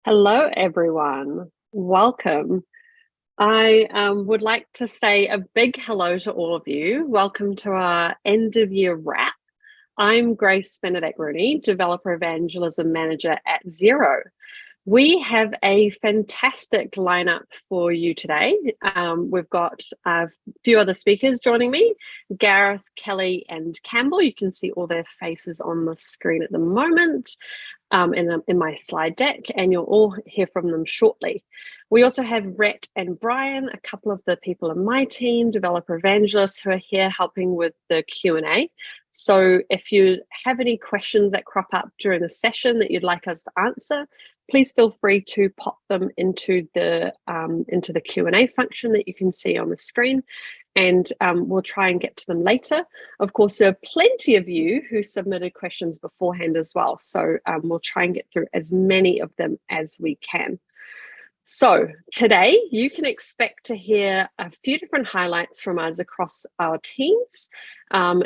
Hello, everyone. Welcome. I would like to say a big hello to all of you. Welcome to our end of year wrap. I'm Grace Benedek Rooney, Developer Evangelism Manager at Xero. We have a fantastic lineup for you today. We've got a few other speakers joining me, Gareth, Kelly, and Campbell. You can see all their faces on the screen at the moment. In my slide deck, and you'll all hear from them shortly. We also have Rhett and Brian, a couple of the people in my team, developer evangelists, who are here helping with the Q&A. So if you have any questions that crop up during the session that you'd like us to answer, please feel free to pop them into the Q&A function that you can see on the screen, and we'll try and get to them later. Of course, there are plenty of you who submitted questions beforehand as well, so we'll try and get through as many of them as we can. So today you can expect to hear a few different highlights from us across our teams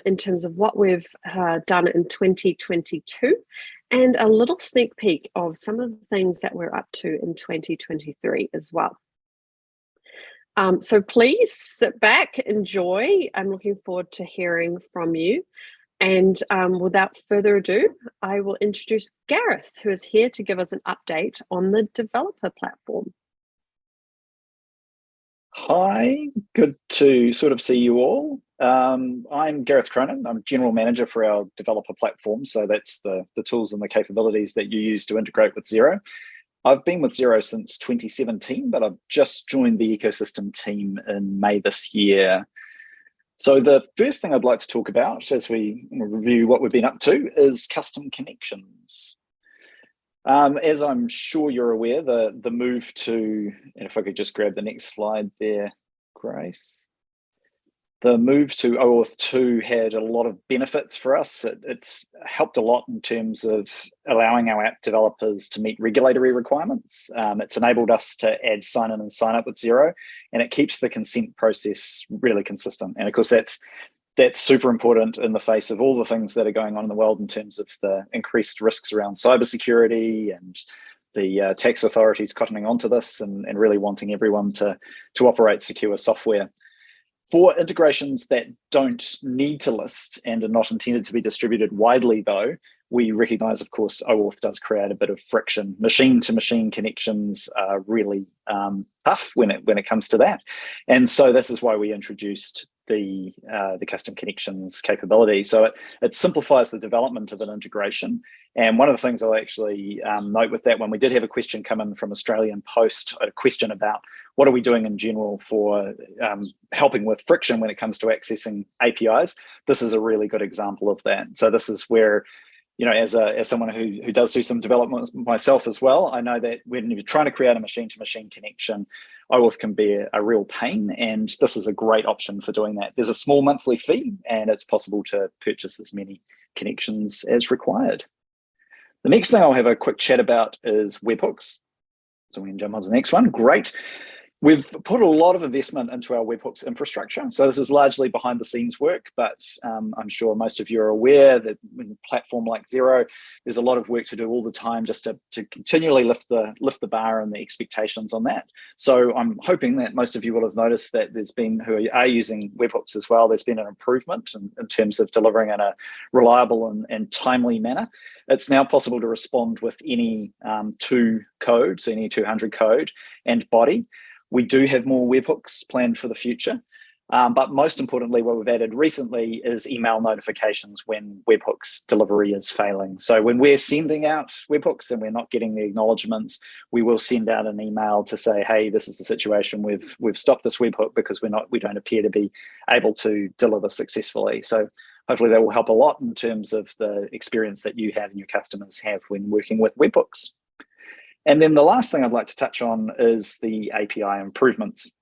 in terms of what we've done in 2022, and a little sneak peek of some of the things that we're up to in 2023 as well. So please sit back, enjoy. I'm looking forward to hearing from you. And without further ado, I will introduce Gareth, who is here to give us an update on the developer platform. Hi, good to sort of see you all. I'm Gareth Cronin. I'm General Manager for our developer platform. So that's the tools and the capabilities that you use to integrate with Xero. I've been with Xero since 2017, but I've just joined the ecosystem team in May this year. So the first thing I'd like to talk about as we review what we've been up to is custom connections. As I'm sure you're aware, the move to, and if I could just grab the next slide there, Grace. The move to OAuth 2 had a lot of benefits for us. It's helped a lot in terms of allowing our app developers to meet regulatory requirements. It's enabled us to add sign in and sign up with Xero, and it keeps the consent process really consistent. And of course, that's super important in the face of all the things that are going on in the world in terms of the increased risks around cybersecurity and the tax authorities cottoning onto this and really wanting everyone to operate secure software. For integrations that don't need to list and are not intended to be distributed widely, though, we recognize, of course, OAuth does create a bit of friction. Machine-to-machine connections are really tough when it comes to that. And so this is why we introduced the custom connections capability. So it simplifies the development of an integration. And one of the things I'll actually note with that, when we did have a question come in from Australian Post, a question about what are we doing in general for helping with friction when it comes to accessing APIs, this is a really good example of that. So this is where, you know, as someone who does do some development myself as well, I know that when you're trying to create a machine-to-machine connection, OAuth can be a real pain, and this is a great option for doing that. There's a small monthly fee, and it's possible to purchase as many connections as required. The next thing I'll have a quick chat about is webhooks. So we can jump on to the next one. Great. We've put a lot of investment into our webhooks infrastructure. So this is largely behind the scenes work, but I'm sure most of you are aware that in a platform like Xero, there's a lot of work to do all the time just to continually lift the bar and the expectations on that. So I'm hoping that most of you will have noticed that there's been, who are using webhooks as well, there's been an improvement in terms of delivering in a reliable and timely manner. It's now possible to respond with any two codes, any 200 code and body. We do have more webhooks planned for the future, but most importantly, what we've added recently is email notifications when webhooks delivery is failing. So when we're sending out webhooks and we're not getting the acknowledgements, we will send out an email to say, hey, this is the situation. We've stopped this webhook because we don't appear to be able to deliver successfully. So hopefully that will help a lot in terms of the experience that you have and your customers have when working with webhooks. And then the last thing I'd like to touch on is the API improvements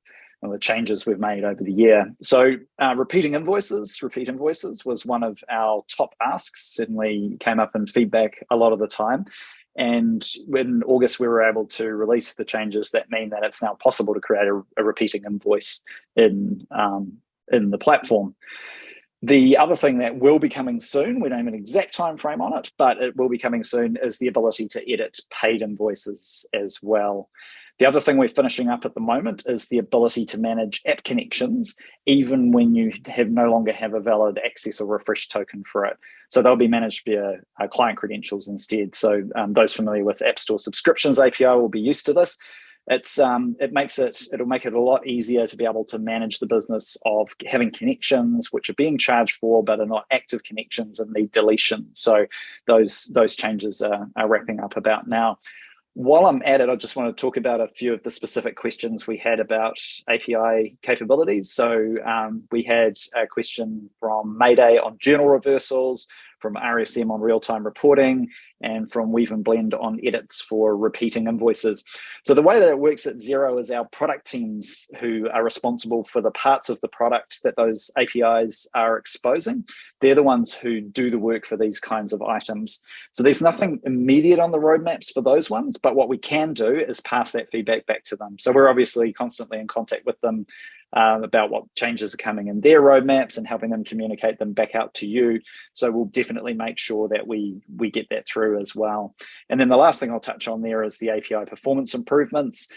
and the changes we've made over the year. So repeat invoices was one of our top asks, certainly came up in feedback a lot of the time. And in August, we were able to release the changes that mean that it's now possible to create a repeating invoice in the platform. The other thing that will be coming soon, we don't have an exact time frame on it, but it will be coming soon, is the ability to edit paid invoices as well. The other thing we're finishing up at the moment is the ability to manage app connections, even when you no longer have a valid access or refresh token for it. So they'll be managed via client credentials instead. So those familiar with App Store subscriptions API will be used to this. It'll make it a lot easier to be able to manage the business of having connections which are being charged for but are not active connections and need deletion. So those changes are wrapping up about now. While I'm at it, I just want to talk about a few of the specific questions we had about API capabilities. So we had a question from Mayday on journal reversals, from RSM on real-time reporting, and from Weave and Blend on edits for repeating invoices. So the way that it works at Xero is our product teams who are responsible for the parts of the product that those APIs are exposing, they're the ones who do the work for these kinds of items. So there's nothing immediate on the roadmaps for those ones, but what we can do is pass that feedback back to them. So we're obviously constantly in contact with them about what changes are coming in their roadmaps and helping them communicate them back out to you. So we'll definitely make sure that we get that through as well. And then the last thing I'll touch on there is the API performance improvements.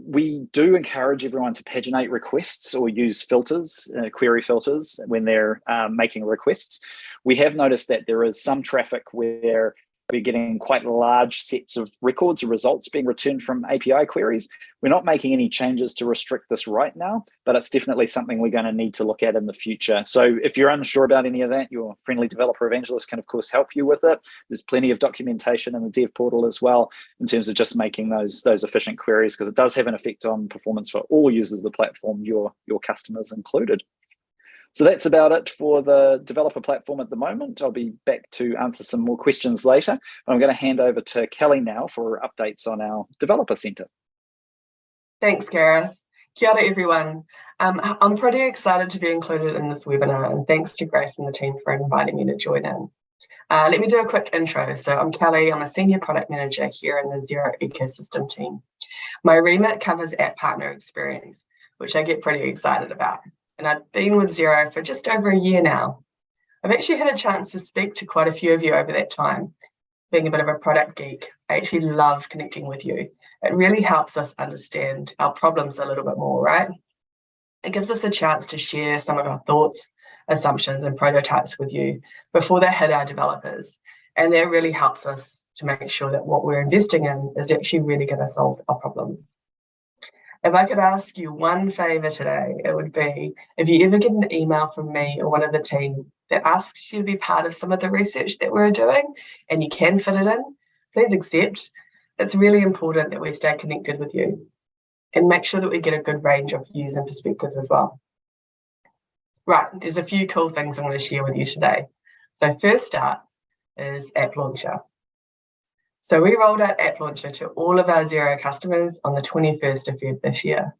We do encourage everyone to paginate requests or use filters, query filters, when they're making requests. We have noticed that there is some traffic where we're getting quite large sets of records or results being returned from API queries. We're not making any changes to restrict this right now, but it's definitely something we're going to need to look at in the future. So if you're unsure about any of that, your friendly developer evangelist can, of course, help you with it. There's plenty of documentation in the dev portal as well in terms of just making those efficient queries, because it does have an effect on performance for all users of the platform, your customers included. So that's about it for the developer platform at the moment. I'll be back to answer some more questions later. I'm going to hand over to Kelly now for updates on our developer centre. Thanks, Gareth. Kia ora, everyone. I'm pretty excited to be included in this webinar, and thanks to Grace and the team for inviting me to join in. Let me do a quick intro. So I'm Kelly. I'm a senior product manager here in the Xero ecosystem team. My remit covers app partner experience, which I get pretty excited about. And I've been with Xero for just over a year now. I've actually had a chance to speak to quite a few of you over that time. Being a bit of a product geek, I actually love connecting with you. It really helps us understand our problems a little bit more, right? It gives us a chance to share some of our thoughts, assumptions, and prototypes with you before they hit our developers. And that really helps us to make sure that what we're investing in is actually really going to solve our problems. If I could ask you one favour today, it would be, if you ever get an email from me or one of the team that asks you to be part of some of the research that we're doing, and you can fit it in, please accept. It's really important that we stay connected with you and make sure that we get a good range of views and perspectives as well. Right, there's a few cool things I'm going to share with you today. So first up is App Launcher. So we rolled out App Launcher to all of our Xero customers on the 21st of Feb this year.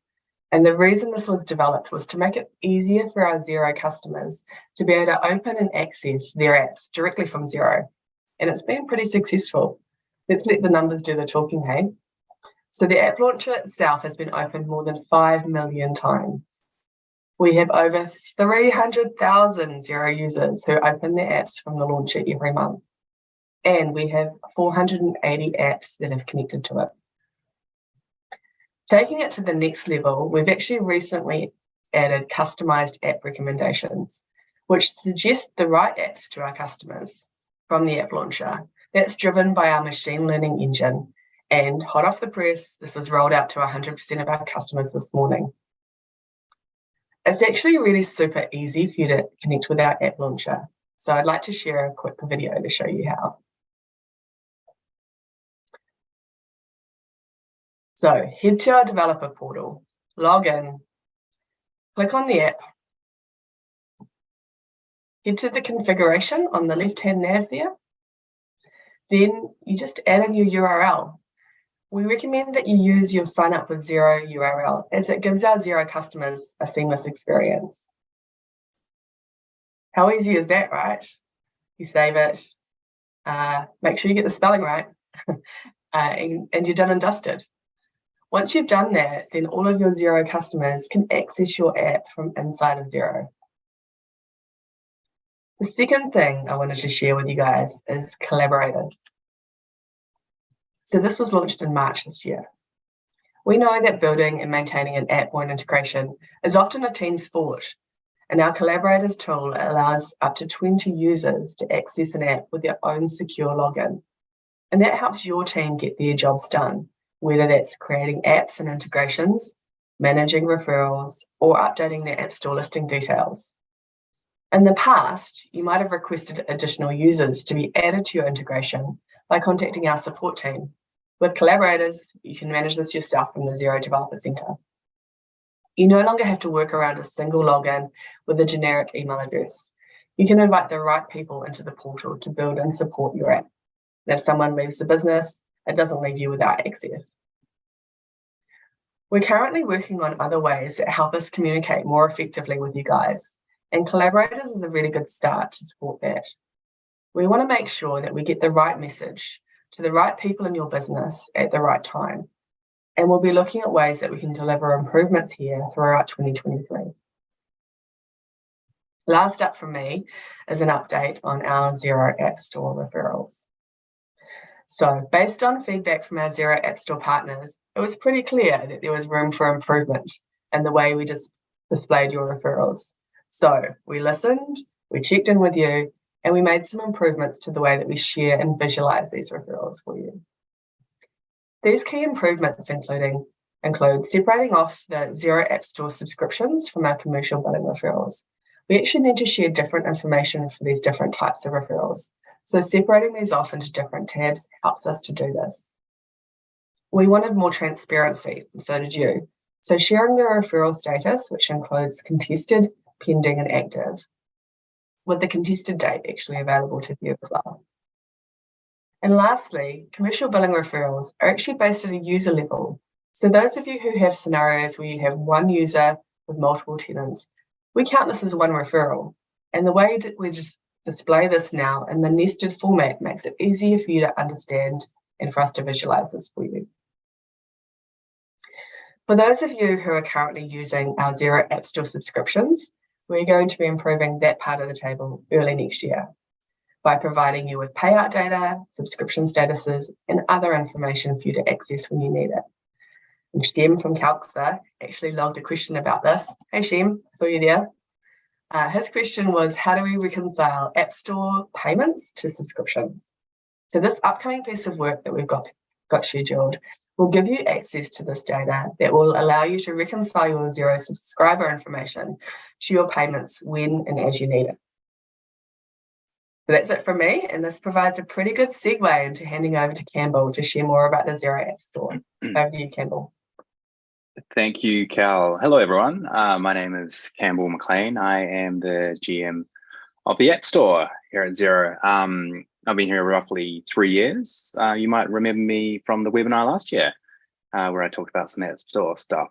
And the reason this was developed was to make it easier for our Xero customers to be able to open and access their apps directly from Xero. And it's been pretty successful. Let's let the numbers do the talking, hey? So the App Launcher itself has been opened more than 5 million times. We have over 300,000 Xero users who open their apps from the launcher every month. And we have 480 apps that have connected to it. Taking it to the next level, we've actually recently added customized app recommendations, which suggest the right apps to our customers from the App Launcher. That's driven by our machine learning engine. And hot off the press, this is rolled out to 100% of our customers this morning. It's actually really super easy for you to connect with our App Launcher. So I'd like to share a quick video to show you how. So head to our developer portal, log in, click on the app, head to the configuration on the left-hand nav there. Then you just add in your URL. We recommend that you use your sign up with Xero URL, as it gives our Xero customers a seamless experience. How easy is that, right? You save it, make sure you get the spelling right, and you're done and dusted. Once you've done that, then all of your Xero customers can access your app from inside of Xero. The second thing I wanted to share with you guys is collaborators. So this was launched in March this year. We know that building and maintaining an app or an integration is often a team sport, and our collaborators tool allows up to 20 users to access an app with their own secure login. And that helps your team get their jobs done, whether that's creating apps and integrations, managing referrals, or updating their App Store listing details. In the past, you might have requested additional users to be added to your integration by contacting our support team. With collaborators, you can manage this yourself from the Xero Developer Center. You no longer have to work around a single login with a generic email address. You can invite the right people into the portal to build and support your app. And if someone leaves the business, it doesn't leave you without access. We're currently working on other ways that help us communicate more effectively with you guys, and collaborators is a really good start to support that. We want to make sure that we get the right message to the right people in your business at the right time. And we'll be looking at ways that we can deliver improvements here throughout 2023. Last up from me is an update on our Xero App Store referrals. So based on feedback from our Xero App Store partners, it was pretty clear that there was room for improvement in the way we just displayed your referrals. So we listened, we checked in with you, and we made some improvements to the way that we share and visualize these referrals for you. These key improvements include separating off the Xero App Store subscriptions from our commercial billing referrals. We actually need to share different information for these different types of referrals. So separating these off into different tabs helps us to do this. We wanted more transparency, and so did you. So sharing the referral status, which includes contested, pending, and active, with the contested date actually available to view as well. And lastly, commercial billing referrals are actually based at a user level. So those of you who have scenarios where you have one user with multiple tenants, we count this as one referral. And the way that we just display this now in the nested format makes it easier for you to understand and for us to visualize this for you. For those of you who are currently using our Xero App Store subscriptions, we're going to be improving that part of the table early next year by providing you with payout data, subscription statuses, and other information for you to access when you need it. And Shem from Calxa actually logged a question about this. Hey Shem, saw you there. His question was, how do we reconcile App Store payments to subscriptions? So this upcoming piece of work that we've got scheduled will give you access to this data that will allow you to reconcile your Xero subscriber information to your payments when and as you need it. So that's it from me, and this provides a pretty good segue into handing over to Campbell to share more about the Xero App Store. Over to you, Campbell. Thank you, Cal. Hello, everyone. My name is Campbell McLean. I am the GM of the App Store here at Xero. I've been here roughly 3 years. You might remember me from the webinar last year where I talked about some App Store stuff.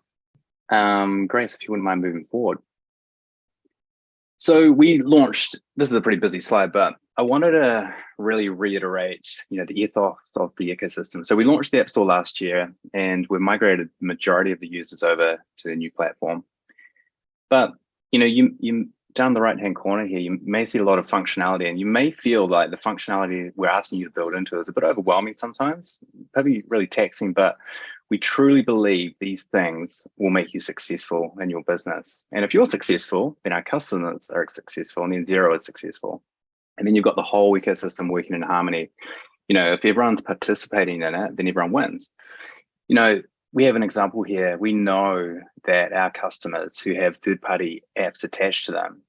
Grace, if you wouldn't mind moving forward. So we launched, this is a pretty busy slide, but I wanted to really reiterate, the ethos of the ecosystem. So we launched the App Store last year, and we've migrated the majority of the users over to the new platform. But you down the right-hand corner here, you may see a lot of functionality, and you may feel like the functionality we're asking you to build into is a bit overwhelming sometimes, probably really taxing, but we truly believe these things will make you successful in your business. And if you're successful, then our customers are successful, and then Xero is successful. And then you've got the whole ecosystem working in harmony. If everyone's participating in it, then everyone wins. We have an example here. We know that our customers who have third-party apps attached to them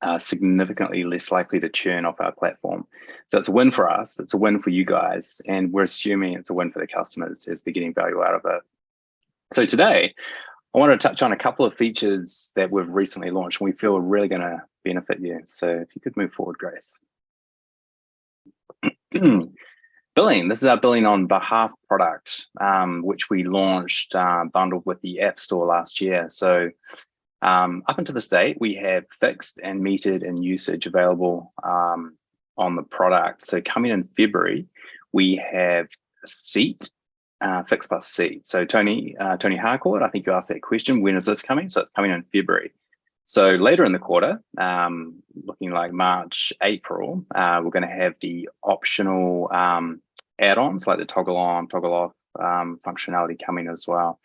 are significantly less likely to churn off our platform. So it's a win for us, it's a win for you guys, and we're assuming it's a win for the customers as they're getting value out of it. So today, I want to touch on a couple of features that we've recently launched and we feel are really going to benefit you. So if you could move forward, Grace. Billing, this is our billing on behalf product, which we launched bundled with the App Store last year. So up until this date, we have fixed and metered and usage available on the product. So coming in February, we have seat, fixed plus seat. So Tony Harcourt, I think you asked that question, when is this coming? So it's coming in February. So later in the quarter, looking like March, April, we're going to have the optional add-ons like the toggle on, toggle off functionality coming as well.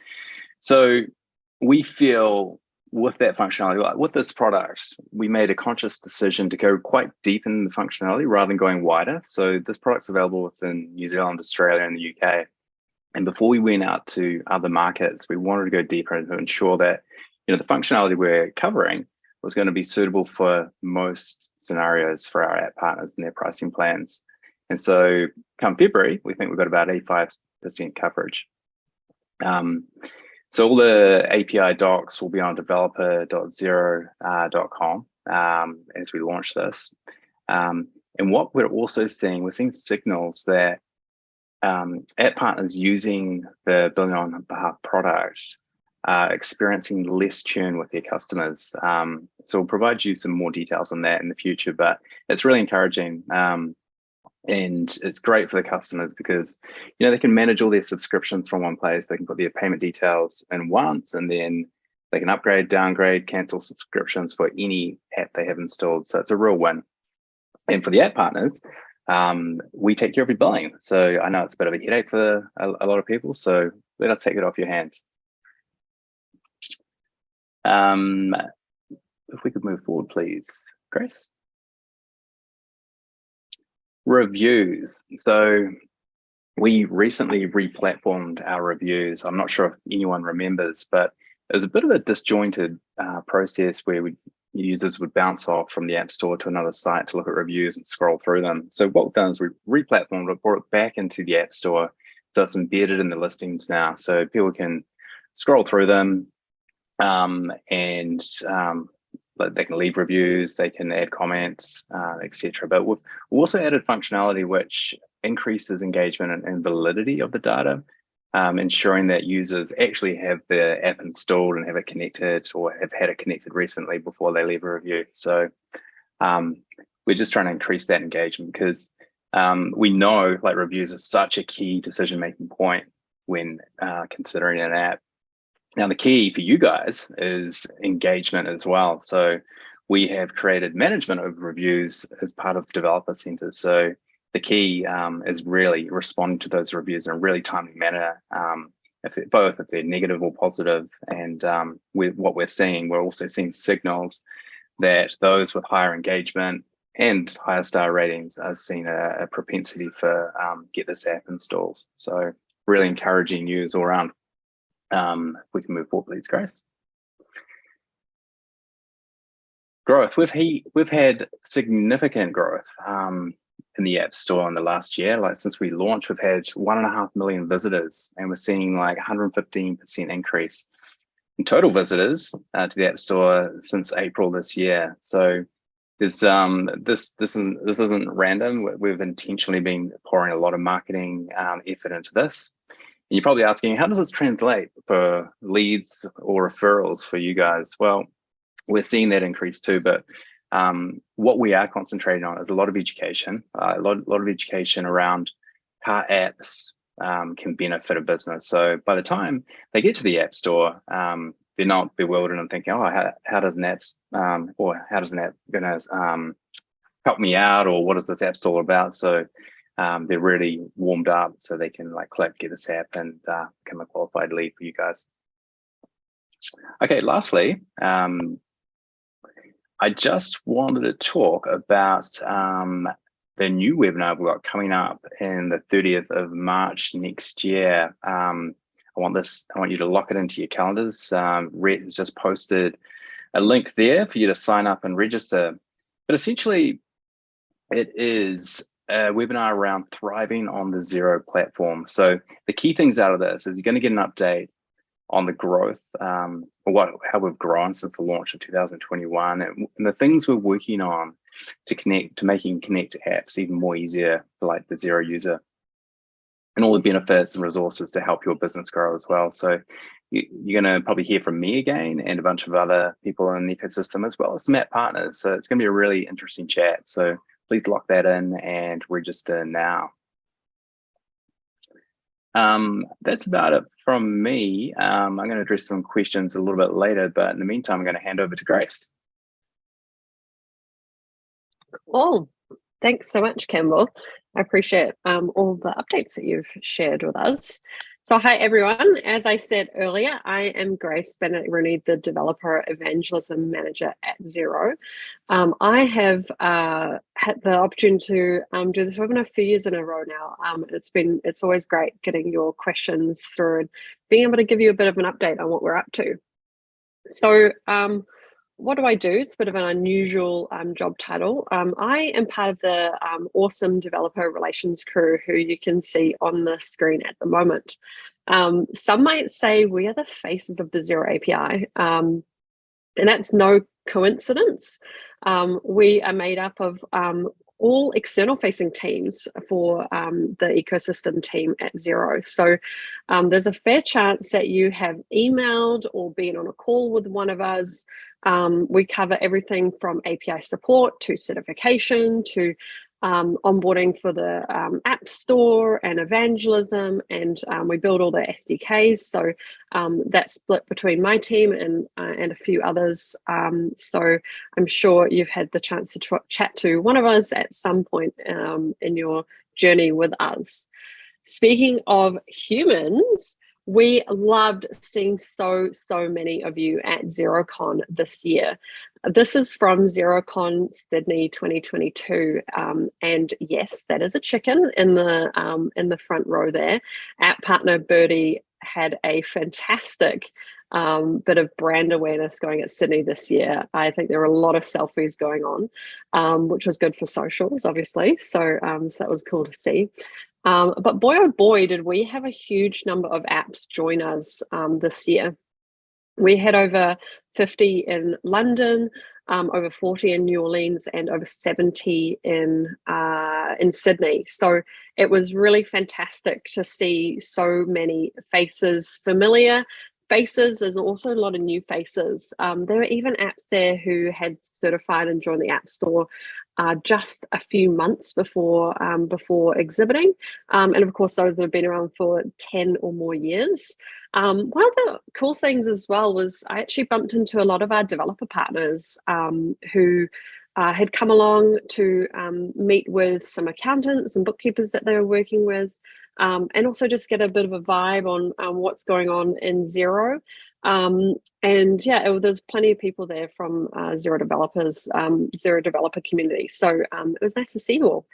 So we feel with that functionality, like with this product, we made a conscious decision to go quite deep in the functionality rather than going wider. So this product's available within New Zealand, Australia, and the UK. And before we went out to other markets, we wanted to go deeper and to ensure that the functionality we're covering was going to be suitable for most scenarios for our app partners and their pricing plans. And so come February, we think we've got about 85% coverage. So all the API docs will be on developer.xero.com as we launch this. And what we're also seeing, we're seeing signals that app partners using the Building on Behalf product are experiencing less churn with their customers. So we'll provide you some more details on that in the future, but it's really encouraging. And it's great for the customers because they can manage all their subscriptions from one place. They can put their payment details in once, and then they can upgrade, downgrade, cancel subscriptions for any app they have installed. So it's a real win. And for the app partners, we take care of your billing. So I know it's a bit of a headache for a lot of people. So let us take it off your hands. If we could move forward, please, Grace. Reviews. So we recently re-platformed our reviews. I'm not sure if anyone remembers, but it was a bit of a disjointed process where users would bounce off from the App Store to another site to look at reviews and scroll through them. So what we've done is we re-platformed it, brought it back into the App Store. So it's embedded in the listings now. So people can scroll through them and they can leave reviews, they can add comments, etc. But we've also added functionality which increases engagement and validity of the data, ensuring that users actually have the app installed and have it connected or have had it connected recently before they leave a review. So we're just trying to increase that engagement because we know like reviews are such a key decision-making point when considering an app. Now, the key for you guys is engagement as well. So we have created management of reviews as part of Developer Center. So the key is really responding to those reviews in a really timely manner, if they're negative or positive. And what we're seeing, we're also seeing signals that those with higher engagement and higher star ratings are seeing a propensity for get this app installed. So really encouraging news all around. If we can move forward, please, Grace. Growth. We've had significant growth in the App Store in the last year. Like since we launched, we've had 1.5 million visitors, and we're seeing like 115% increase in total visitors to the App Store since April this year. So there's this isn't random. We've intentionally been pouring a lot of marketing effort into this. And you're probably asking, how does this translate for leads or referrals for you guys? Well, we're seeing that increase too, but what we are concentrating on is a lot of education, a lot of education around how apps can benefit a business. So by the time they get to the App Store, they're not bewildered and thinking, oh, how does an app going to help me out, or what is this app store about? So they're really warmed up so they can like click, get this app and become a qualified lead for you guys. Okay, lastly, I just wanted to talk about the new webinar we've got coming up in the 30th of March next year. I want you to lock it into your calendars. Rhett has just posted a link there for you to sign up and register. But essentially, it is a webinar around thriving on the Xero platform. So the key things out of this is you're going to get an update on the growth, how we've grown since the launch of 2021, and the things we're working on to making connect apps even more easier for like the Xero user, and all the benefits and resources to help your business grow as well. So you're going to probably hear from me again and a bunch of other people in the ecosystem as well as some app partners. So it's going to be a really interesting chat. So please lock that in and register now. That's about it from me. I'm going to address some questions a little bit later, but in the meantime, I'm going to hand over to Grace. Oh, thanks so much, Campbell. I appreciate all the updates that you've shared with us. So hi, everyone. As I said earlier, I am Grace Benedek Rooney, the Developer Evangelism Manager at Xero. I have had the opportunity to do this webinar a few years in a row now. It's always great getting your questions through and being able to give you a bit of an update on what we're up to. So what do I do? It's a bit of an unusual job title. I am part of the awesome developer relations crew who you can see on the screen at the moment. Some might say we are the faces of the Xero API, and that's no coincidence. We are made up of all external facing teams for the ecosystem team at Xero. So there's a fair chance that you have emailed or been on a call with one of us. We cover everything from API support to certification to onboarding for the App Store and Evangelism, and we build all the SDKs. So that's split between my team and a few others. So I'm sure you've had the chance to chat to one of us at some point in your journey with us. Speaking of humans, we loved seeing so many of you at XeroCon this year. This is from XeroCon Sydney 2022, and yes, that is a chicken in the front row there. App partner Birdie had a fantastic bit of brand awareness going at Sydney this year. I think there were a lot of selfies going on, which was good for socials, obviously. So that was cool to see. But boy, oh boy, did we have a huge number of apps join us this year. We had over 50 in London, over 40 in New Orleans, and over 70 in Sydney. So it was really fantastic to see so many faces, familiar faces. There's also a lot of new faces. There were even apps there who had certified and joined the App Store just a few months before exhibiting, and of course those that have been around for 10 or more years. One of the cool things as well was I actually bumped into a lot of our developer partners who had come along to meet with some accountants and bookkeepers that they were working with, and also just get a bit of a vibe on what's going on in Xero. And yeah, there's plenty of people there from Xero developers, Xero developer community. So it was nice to see you all.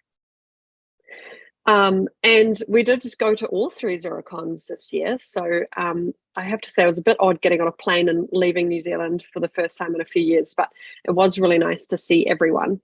And we did just go to all 3 XeroCons this year. So I have to say it was a bit odd getting on a plane and leaving New Zealand for the first time in a few years, but it was really nice to see everyone.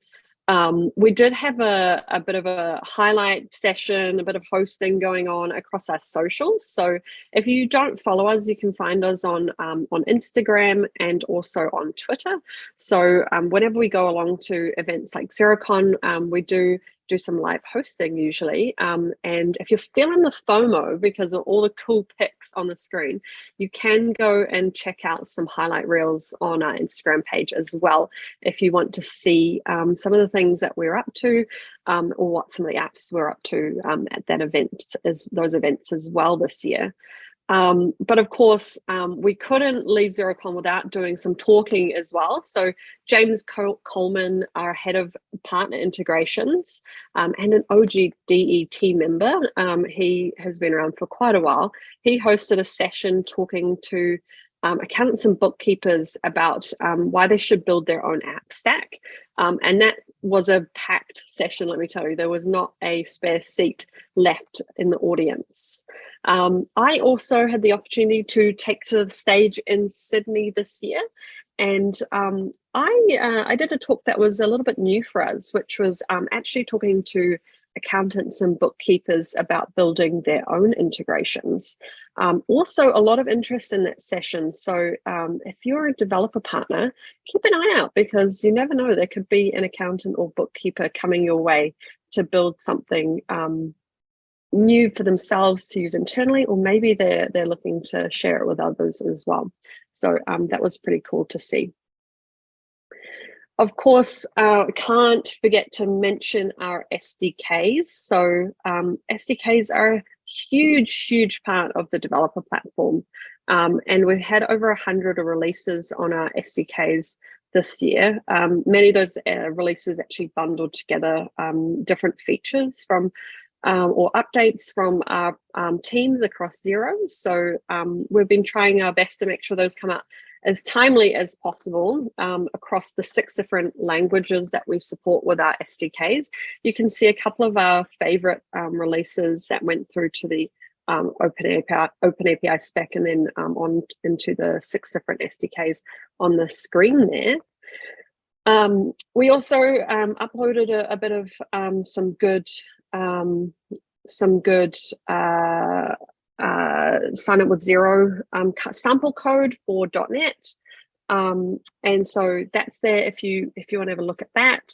We did have a bit of a highlight session, a bit of hosting going on across our socials. So if you don't follow us, you can find us on Instagram and also on Twitter. So whenever we go along to events like XeroCon, we do some live hosting usually. And if you're feeling the FOMO because of all the cool pics on the screen, you can go and check out some highlight reels on our Instagram page as well if you want to see some of the things that we're up to, or what some of the apps we're up to at those events as well this year. But of course, we couldn't leave XeroCon without doing some talking as well. So James Coleman, our head of partner integrations and an OG DE team member, he has been around for quite a while. He hosted a session talking to accountants and bookkeepers about why they should build their own app stack. And that was a packed session, let me tell you. There was not a spare seat left in the audience. I also had the opportunity to take to the stage in Sydney this year, and I did a talk that was a little bit new for us, which was actually talking to accountants and bookkeepers about building their own integrations. Also, a lot of interest in that session. So if you're a developer partner, keep an eye out because you never know, there could be an accountant or bookkeeper coming your way to build something new for themselves to use internally, or maybe they're looking to share it with others as well. So that was pretty cool to see. Of course, can't forget to mention our SDKs. So SDKs are huge part of the developer platform. And we've had over 100 releases on our SDKs this year. Many of those releases actually bundled together different features from or updates from our teams across Xero. So we've been trying our best to make sure those come out as timely as possible across the 6 different languages that we support with our SDKs. You can see a couple of our favorite releases that went through to the Open API spec and then on into the 6 different SDKs on the screen there. We also uploaded a bit of some good sign up with Xero sample code for .NET, and so that's there if you want to have a look at that.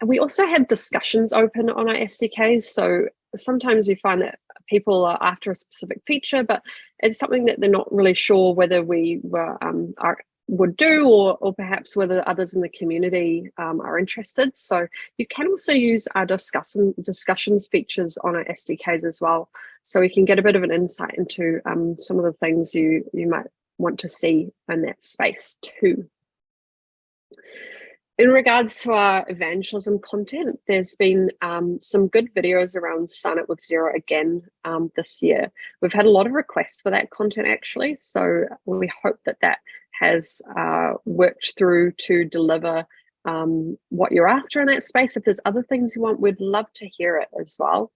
We also have discussions open on our SDKs, so sometimes we find that people are after a specific feature, but it's something that they're not really sure whether we would do, or perhaps whether others in the community are interested. So you can also use our discussions features on our SDKs as well, so we can get a bit of an insight into some of the things you might want to see in that space too. In regards to our evangelism content, there's been some good videos around Sign Up with Xero again this year. We've had a lot of requests for that content actually, so we hope that that has worked through to deliver what you're after in that space. If there's other things you want, we'd love to hear it as well.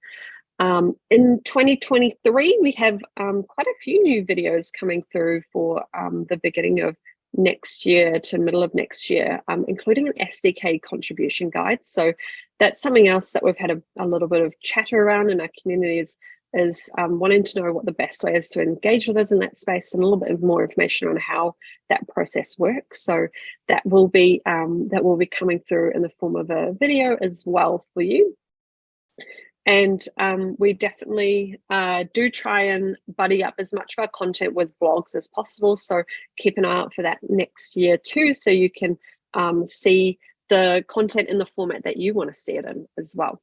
In 2023, we have quite a few new videos coming through for the beginning of next year to middle of next year, including an SDK contribution guide. So that's something else that we've had a little bit of chatter around in our communities, is wanting to know what the best way is to engage with us in that space, and a little bit more information on how that process works. So that will be coming through in the form of a video as well for you. And we definitely do try and buddy up as much of our content with blogs as possible. So keep an eye out for that next year too, so you can see the content in the format that you want to see it in as well.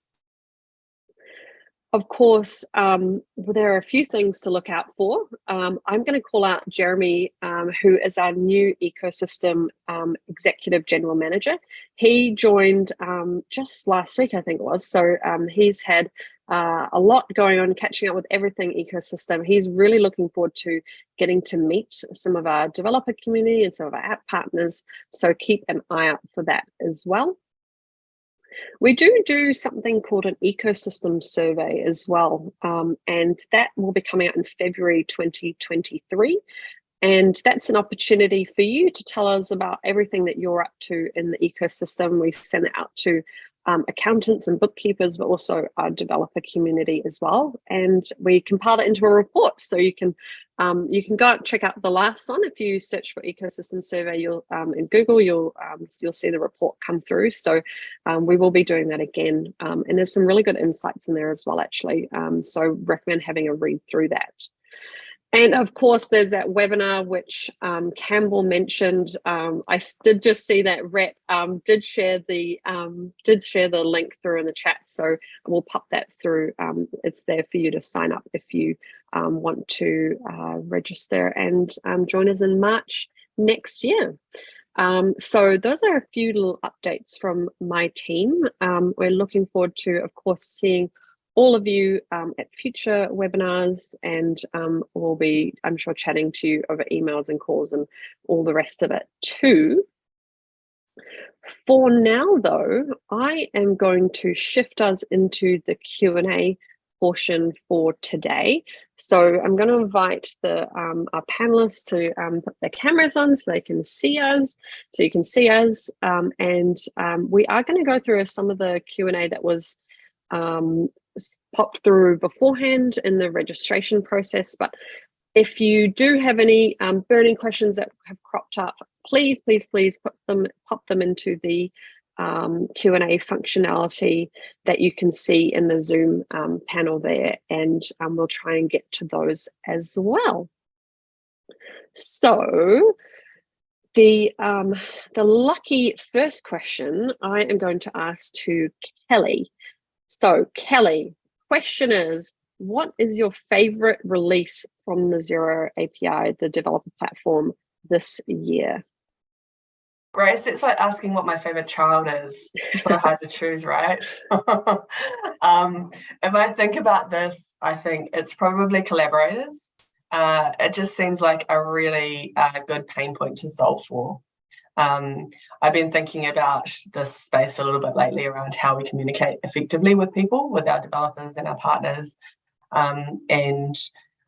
Of course, there are a few things to look out for. I'm going to call out Jeremy, who is our new ecosystem executive general manager. He joined just last week, I think it was. So he's had a lot going on, catching up with everything ecosystem. He's really looking forward to getting to meet some of our developer community and some of our app partners. So keep an eye out for that as well. We do something called an ecosystem survey as well, and that will be coming out in February 2023. And that's an opportunity for you to tell us about everything that you're up to in the ecosystem. We send it out to accountants and bookkeepers, but also our developer community as well. And we compile it into a report, so you can go and check out the last one. If you search for ecosystem survey, you'll in Google, you'll see the report come through. So we will be doing that again, and there's some really good insights in there as well, actually. So recommend having a read through that. And of course, there's that webinar which Campbell mentioned. I did just see that Rhett did share the link through in the chat, so we'll pop that through. It's there for you to sign up if you want to register and join us in March next year. So those are a few little updates from my team. We're looking forward to, of course, seeing all of you at future webinars, and we'll be, I'm sure, chatting to you over emails and calls and all the rest of it too. For now, though, I am going to shift us into the Q&A portion for today. So I'm going to invite our panelists to put their cameras on so they can see us, so you can see us, and we are going to go through some of the Q&A that was popped through beforehand in the registration process. But if you do have any burning questions that have cropped up, please pop them into the Q&A functionality that you can see in the Zoom panel there, and we'll try and get to those as well. So the lucky first question I am going to ask to Kelly. So Kelly, question is, what is your favorite release from the Xero API, the developer platform, this year? Grace, it's like asking what my favorite child is. It's so hard to choose, right? If I think about this, I think it's probably collaborators. It just seems like a really good pain point to solve for. I've been thinking about this space a little bit lately around how we communicate effectively with people, with our developers and our partners. And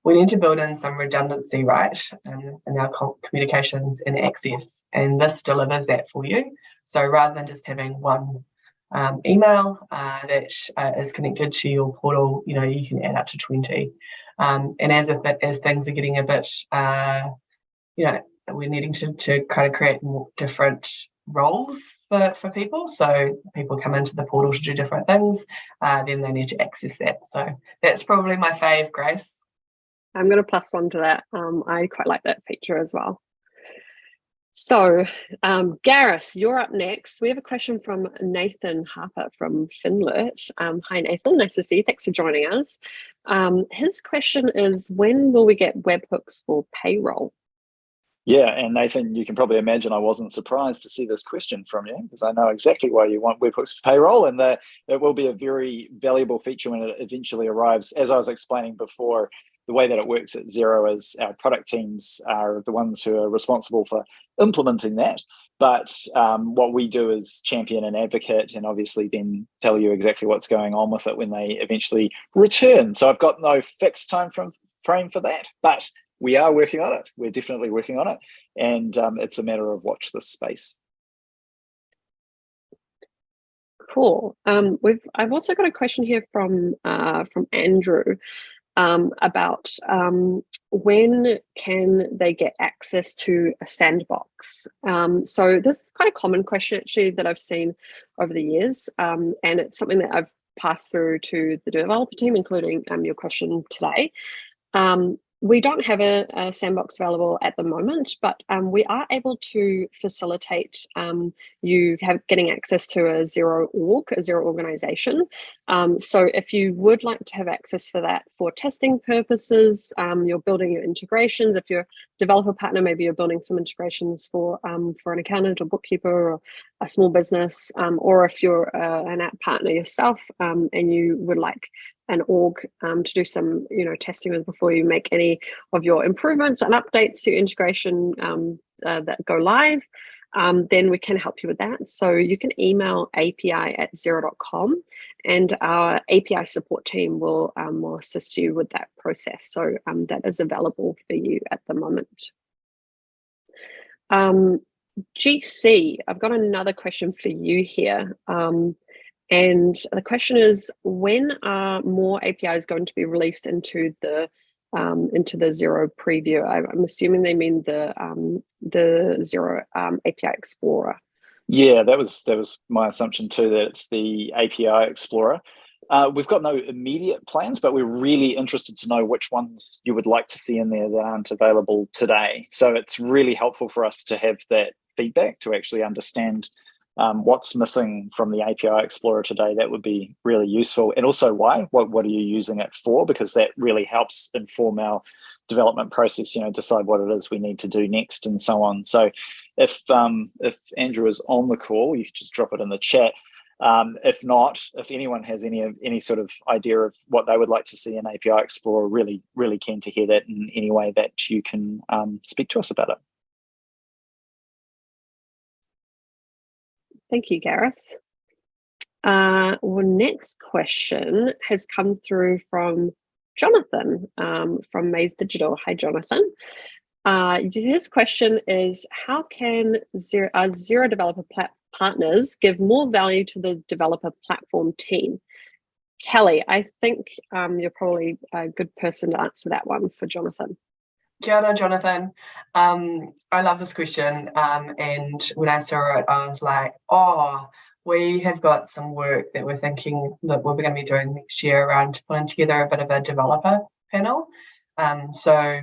we need to build in some redundancy, right, in our communications and access. And this delivers that for you. So rather than just having one email that is connected to your portal, you can add up to 20. And as things are getting a bit, we're needing to kind of create more different roles for people. So people come into the portal to do different things, then they need to access that. So that's probably my fave, Grace. I'm going to +1 to that. I quite like that feature as well. So, Gareth, you're up next. We have a question from Nathan Harper from Finlit. Hi, Nathan. Nice to see you. Thanks for joining us. His question is, when will we get webhooks for payroll? Yeah, and Nathan, you can probably imagine I wasn't surprised to see this question from you, because I know exactly why you want webhooks for payroll, and that it will be a very valuable feature when it eventually arrives. As I was explaining before, the way that it works at Xero is our product teams are the ones who are responsible for implementing that. But what we do is champion and advocate, and obviously then tell you exactly what's going on with it when they eventually return. So I've got no fixed time frame for that, but we are working on it. We're definitely working on it, and it's a matter of watch this space. Cool. I've also got a question here from Andrew about when can they get access to a sandbox. So this is quite a common question actually that I've seen over the years, and it's something that I've passed through to the developer team, including your question today. We don't have a sandbox available at the moment, but we are able to facilitate you getting access to a Xero org, a Xero organization. So if you would like to have access for that for testing purposes, you're building your integrations. If you're a developer partner, maybe you're building some integrations for an accountant or bookkeeper or a small business, or if you're an app partner yourself and you would like an org to do some testing with before you make any of your improvements and updates to your integration that go live, then we can help you with that. So you can email api@xero.com and our API support team will assist you with that process. So that is available for you at the moment. GC, I've got another question for you here. And the question is, when are more APIs going to be released into the Xero preview? I'm assuming they mean the Xero API Explorer. Yeah, that was my assumption too, that it's the API Explorer. We've got no immediate plans, but we're really interested to know which ones you would like to see in there that aren't available today. So it's really helpful for us to have that feedback to actually understand what's missing from the API Explorer today. That would be really useful. And also why, what are you using it for? Because that really helps inform our development process, decide what it is we need to do next and so on. So if Andrew is on the call, you could just drop it in the chat. If not, if anyone has any sort of idea of what they would like to see in API Explorer, really, really keen to hear that in any way that you can speak to us about it. Thank you, Gareth. Well, next question has come through from Jonathan from Maze Digital. Hi, Jonathan. His question is, how can Xero Developer partners give more value to the developer platform team? Kelly, I think you're probably a good person to answer that one for Jonathan. Kia ora, Jonathan. I love this question. And when I saw it, I was like, we have got some work that we're thinking that we're going to be doing next year around putting together a bit of a developer panel. So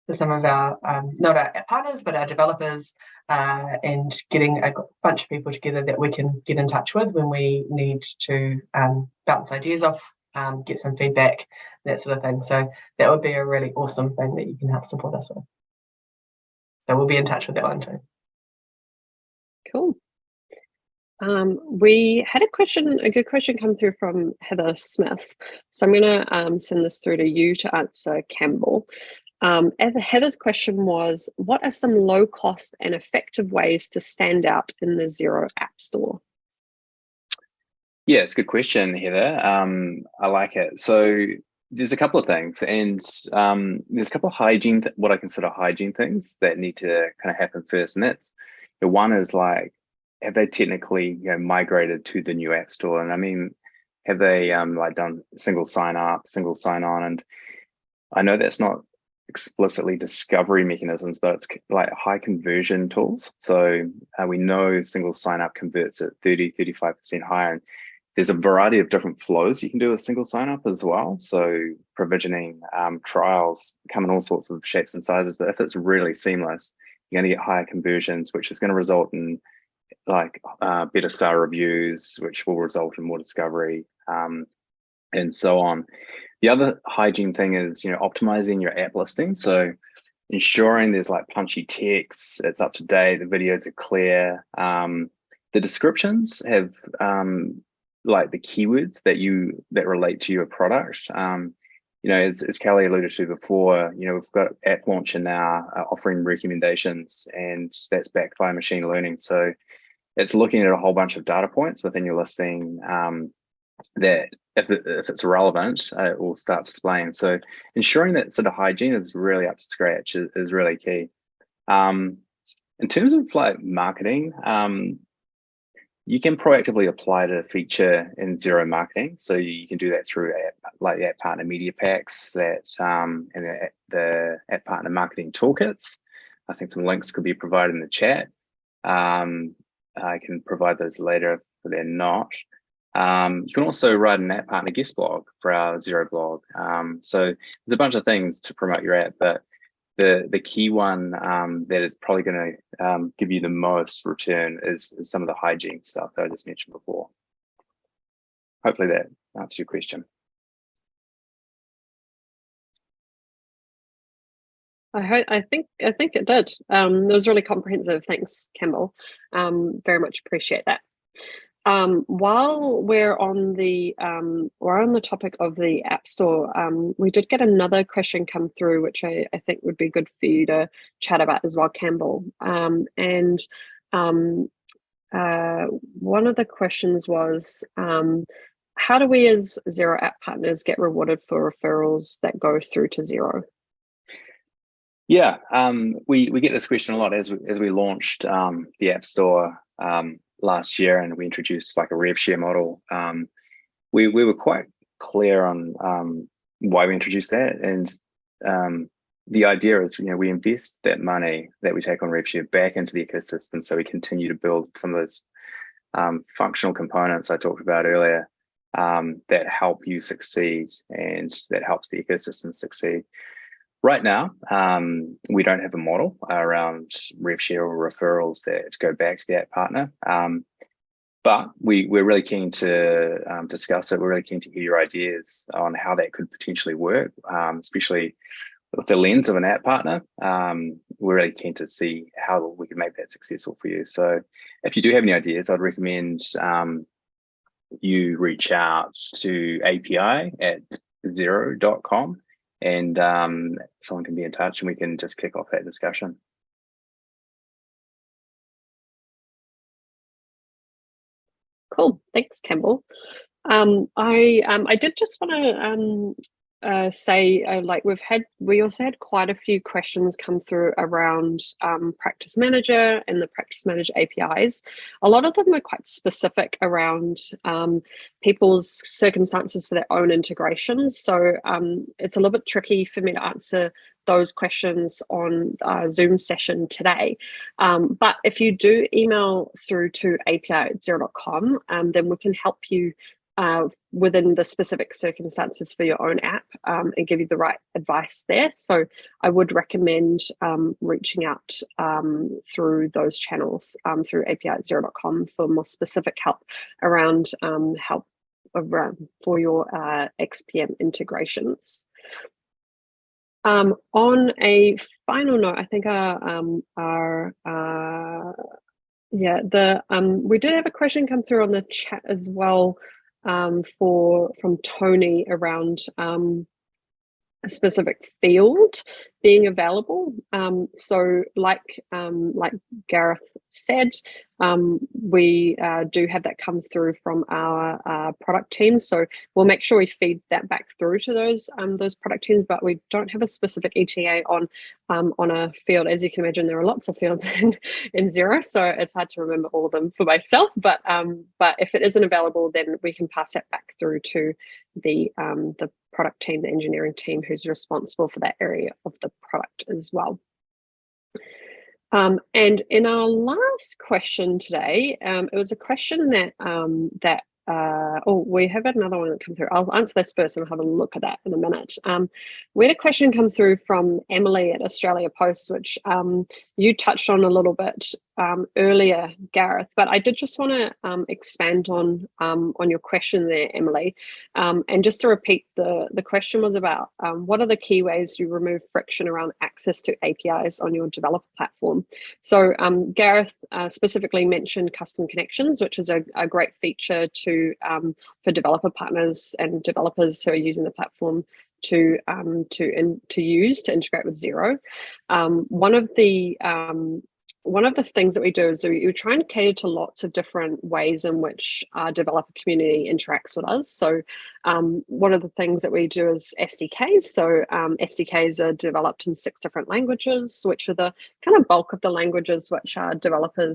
for some of our, not our partners, but our developers, and getting a bunch of people together that we can get in touch with when we need to bounce ideas off, get some feedback, that sort of thing. So that would be a really awesome thing that you can help support us with. So we'll be in touch with that one too. Cool. We had a good question come through from Heather Smith. So I'm going to send this through to you to answer, Campbell. Heather's question was, what are some low cost and effective ways to stand out in the Xero App Store? Yeah, it's a good question, Heather. I like it. So there's a couple of things, and there's a couple of hygiene, what I consider hygiene things that need to kind of happen first. And that's, the one is like, have they technically migrated to the new App Store? And I mean, have they like done single sign up, single sign on? And I know that's not explicitly discovery mechanisms, but it's like high conversion tools. So we know single sign up converts at 30-35% higher. And there's a variety of different flows you can do with single sign up as well. So provisioning, trials come in all sorts of shapes and sizes, but if it's really seamless, you're going to get higher conversions, which is going to result in like better star reviews, which will result in more discovery, and so on. The other hygiene thing is, optimizing your app listing. So ensuring there's like punchy text, it's up to date, the videos are clear. The descriptions have like the keywords that relate to your product. As Kelly alluded to before, we've got app launcher now offering recommendations, and that's backed by machine learning. So it's looking at a whole bunch of data points within your listing that if it's relevant, it will start displaying. So ensuring that sort of hygiene is really up to scratch is really key. In terms of like marketing, you can proactively apply to a feature in Xero marketing. So you can do that through app partner media packs and the app partner marketing toolkits. I think some links could be provided in the chat. I can provide those later if they're not. You can also write an app partner guest blog for our Xero blog. So there's a bunch of things to promote your app, but the key one that is probably going to give you the most return is some of the hygiene stuff that I just mentioned before. Hopefully that answers your question. I think it did. It was really comprehensive. Thanks, Campbell. Very much appreciate that. While we're on the topic of the App Store, we did get another question come through, which I think would be good for you to chat about as well, Campbell. One of the questions was, how do we as Xero app partners get rewarded for referrals that go through to Xero? Yeah, we get this question a lot as we launched the App Store last year, and we introduced like a rev share model. We were quite clear on why we introduced that, and the idea is, we invest that money that we take on rev share back into the ecosystem, so we continue to build some of those functional components I talked about earlier that help you succeed and that helps the ecosystem succeed. Right now, we don't have a model around rev share or referrals that go back to the app partner, but we're really keen to discuss it. We're really keen to hear your ideas on how that could potentially work, especially with the lens of an app partner. We're really keen to see how we can make that successful for you. So if you do have any ideas, I'd recommend you reach out to API@xero.com. and someone can be in touch and we can just kick off that discussion. Cool, thanks, Campbell. I did just want to say, we also had quite a few questions come through around Practice Manager and the Practice Manager APIs. A lot of them were quite specific around people's circumstances for their own integrations. So it's a little bit tricky for me to answer those questions on a Zoom session today. But if you do email through to api@xero.com, then we can help you within the specific circumstances for your own app and give you the right advice there. So I would recommend reaching out through those channels, through api@xero.com for more specific help around for your XPM integrations. On a final note, I think we did have a question come through on the chat as well, from Tony around a specific field being available. So like Gareth said, we do have that come through from our product team. So we'll make sure we feed that back through to those product teams, but we don't have a specific ETA on a field. As you can imagine, there are lots of fields in Xero, so it's hard to remember all of them for myself. But if it isn't available, then we can pass that back through to the product team, the engineering team, who's responsible for that area of the product as well. And in our last question today, it was a question that we have another one that come through. I'll answer this first and I'll have a look at that in a minute. We had a question come through from Emily at Australia Post, which you touched on a little bit earlier, Gareth, but I did just want to expand on your question there, Emily. And just to repeat, the question was about what are the key ways you remove friction around access to APIs on your developer platform? So Gareth specifically mentioned custom connections, which is a great feature for developer partners and developers who are using the platform to use to integrate with Xero. One of the things that we do is we try and cater to lots of different ways in which our developer community interacts with us. So one of the things that we do is SDKs. So SDKs are developed in 6 different languages, which are the kind of bulk of the languages which our developer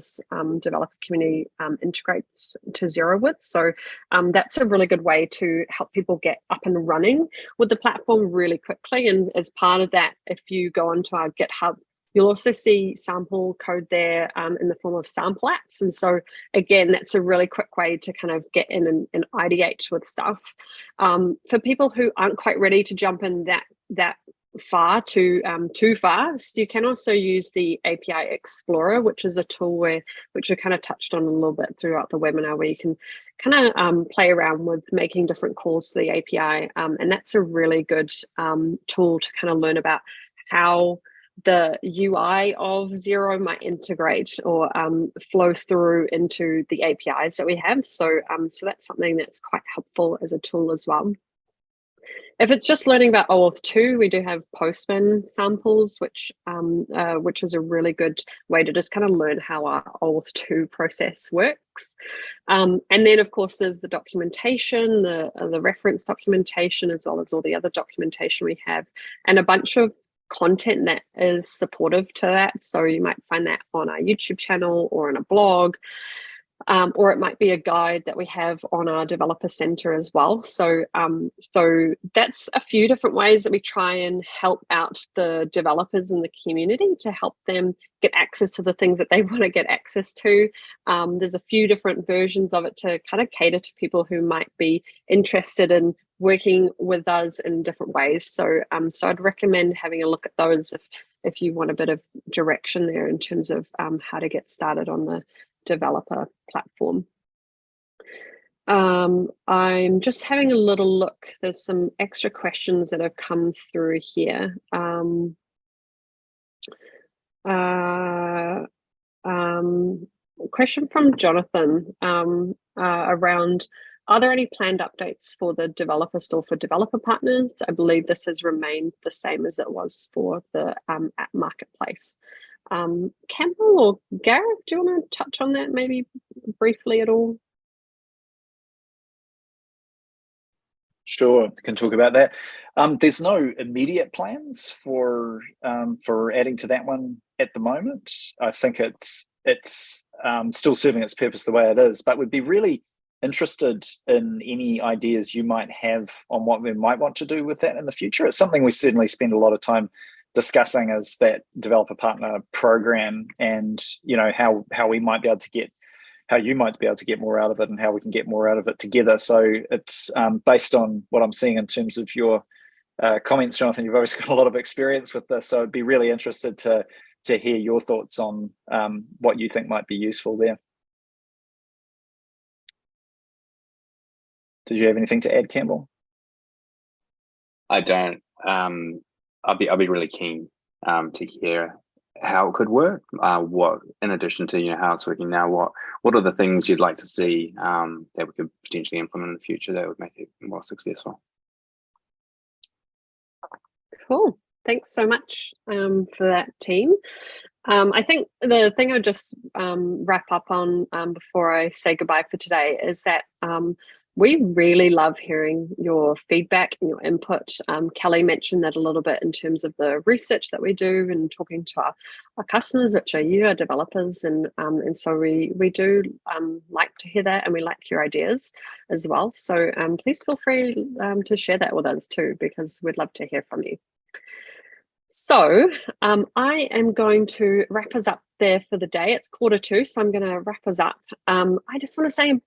community integrates to Xero with. So that's a really good way to help people get up and running with the platform really quickly. And as part of that, if you go onto our GitHub, you'll also see sample code there in the form of sample apps. And so again, that's a really quick way to kind of get in and ideate with stuff. For people who aren't quite ready to jump in that far too fast, you can also use the API Explorer, which is a tool which we kind of touched on a little bit throughout the webinar, where you can kind of play around with making different calls to the API. And that's a really good tool to kind of learn about how the UI of Xero might integrate or flow through into the APIs that we have. So that's something that's quite helpful as a tool as well. If it's just learning about OAuth 2, we do have Postman samples, which is a really good way to just kind of learn how our OAuth 2 process works. And then, of course, there's the documentation, the reference documentation, as well as all the other documentation we have, and a bunch of content that is supportive to that. So you might find that on our YouTube channel or in a blog, or it might be a guide that we have on our developer center as well. So that's a few different ways that we try and help out the developers in the community to help them get access to the things that they want to get access to. There's a few different versions of it to kind of cater to people who might be interested in working with us in different ways. So I'd recommend having a look at those if you want a bit of direction there in terms of how to get started on the developer platform. I'm just having a little look. There's some extra questions that have come through here. Question from Jonathan around, are there any planned updates for the developer store for developer partners? I believe this has remained the same as it was for the app marketplace. Campbell or Gareth, do you want to touch on that maybe briefly at all? Sure, can talk about that. There's no immediate plans for adding to that one at the moment. I think it's still serving its purpose the way it is, but we'd be really interested in any ideas you might have on what we might want to do with that in the future. It's something we certainly spend a lot of time discussing, as that developer partner program, and how we might be able to get, how you might be able to get more out of it, and how we can get more out of it together. So it's based on what I'm seeing in terms of your comments, Jonathan. You've obviously got a lot of experience with this, so I'd be really interested to hear your thoughts on what you think might be useful there. Did you have anything to add, Campbell? I don't. I'll be really keen to hear how it could work. What, in addition to how it's working now, what are the things you'd like to see that we could potentially implement in the future that would make it more successful? Cool. Thanks so much for that, team. I think the thing I'll just wrap up on before I say goodbye for today is that we really love hearing your feedback and your input. Kelly mentioned that a little bit in terms of the research that we do and talking to our customers, which are you, our developers, and so we do like to hear that, and we like your ideas as well. So please feel free to share that with us too, because we'd love to hear from you. So I am going to wrap us up there for the day. It's 1:45, so I'm going to wrap us up. I just want to say a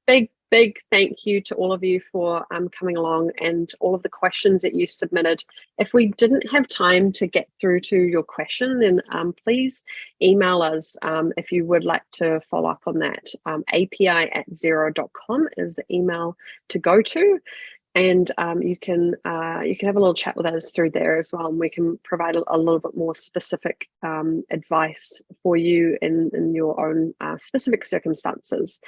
big thank you to all of you for coming along and all of the questions that you submitted. If we didn't have time to get through to your question, then please email us if you would like to follow up on that. API@xero.com is the email to go to. And you can have a little chat with us through there as well, and we can provide a little bit more specific advice for you in your own specific circumstances.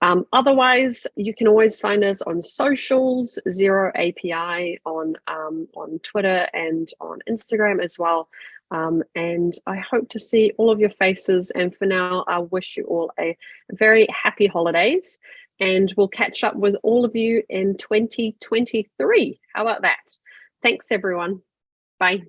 Otherwise, you can always find us on socials, Xero API on Twitter and on Instagram as well. And I hope to see all of your faces. And for now, I wish you all a very happy holidays. And we'll catch up with all of you in 2023. How about that? Thanks, everyone. Bye.